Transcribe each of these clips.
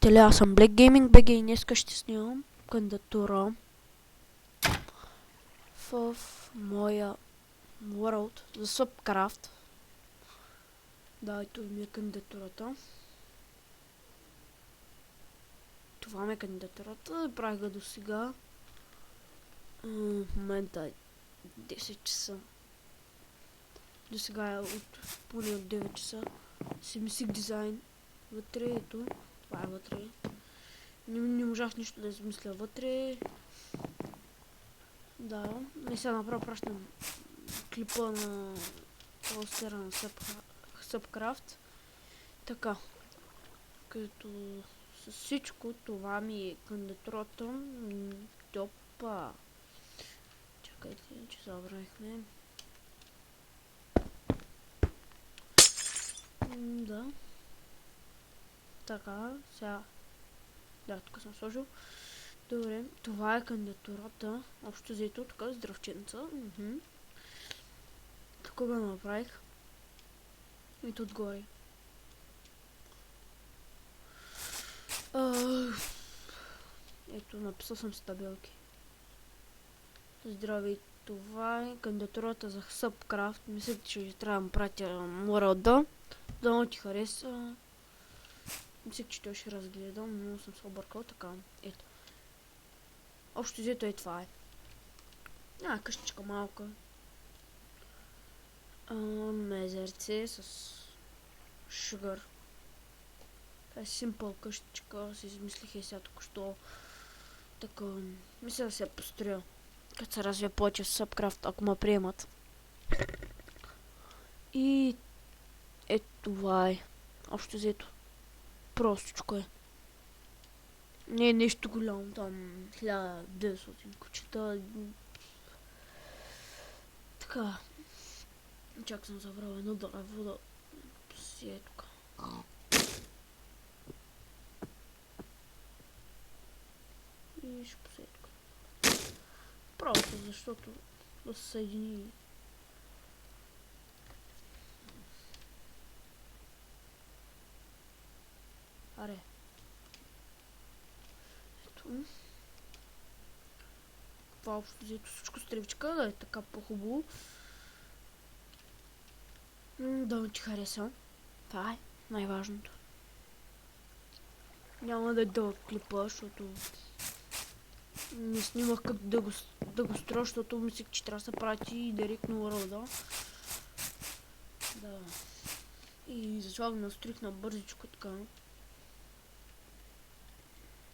приятели, аз съм Black Gaming BG и днеска ще снимам кандидатура в моя World за Subcraft. Да, ето ми е кандидатурата. Това ми е кандидатурата, правих го до сега. В момента е 10 часа. До сега е поне от 9 часа. Си мислих дизайн вътре, ето. Това е вътре. Не можах нищо да измисля вътре. Да, и сега направо пращам клипа на постера на Subcraft. Така, като с всичко това ми е кандидатурата. Опа. Чакайте, че забравихме. Да. Така, сега. Да, тук съм сложил. Добре, това е кандидатурата. Общо взето, тук здравченца. Тук го направих. И тут отгоре. Ето, написал съм с табелки. Здравей, това е кандидатурата за Subcraft. Мисля, че трябва да пратя World. Дано ти хареса. Мисля, че той ще разгледам, но съм се объркал така. Ето. Общо взето това е. Къщичка малка. Мезерце с шугър. Това е симпъл къщичка. Си измислих и сега току-що. Така, мисля да се построя. Като се развия повече с Subcraft, ако ме приемат. И това е. Общо взето. Простичко е. Не е нещо голямо, там 1900 кучета. Така. Чак съм забрал едно дърво да си е тук. И ще посея тук. Просто защото да се съедини. Аре. Ето. Това общо взето всичко с тревичка, да е така по-хубаво. Да ти хареса. Това е най-важното. Няма да е дълъг клипа, защото не снимах как да го строя, защото мислих, че трябва да се прати директно World. Да. И затова го настроих на бързичко така.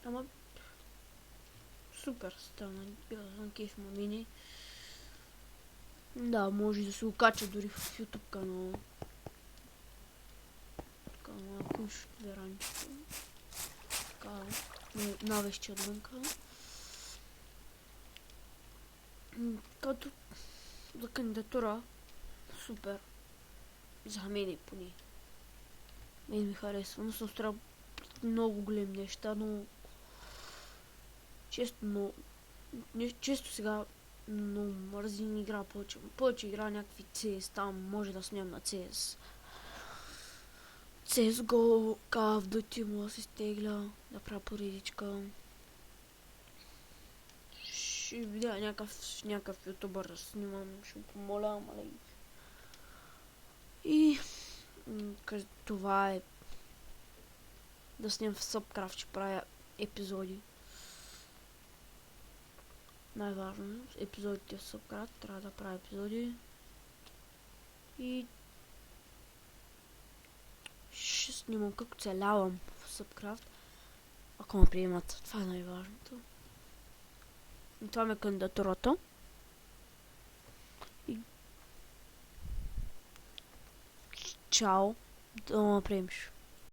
Ама супер стана. Бях кеф мини. Да, може да се го кача дори в YouTube канала. Така малко веранчето. Така навещи отвънка. Като за кандидатура супер. За мен поне. Мен ми харесва, но съм строил много големи неща, но често сега много мързи не игра повече игра някакви CS, там може да снимам на CS. CSGO, Call of Duty мога да се стегля, да правя поредичка. Ще видя някакъв ютубър да снимам, ще го помоля, И това е да снимам в Subcraft, ще правя епизоди. Най-важно, епизодите в Subcraft, трябва да правя епизоди. И ще снимам как оцелявам в Subcraft, ако ме приемат. Това е най-важното. И това ми е кандидатурата. И чао, да ме приемеш.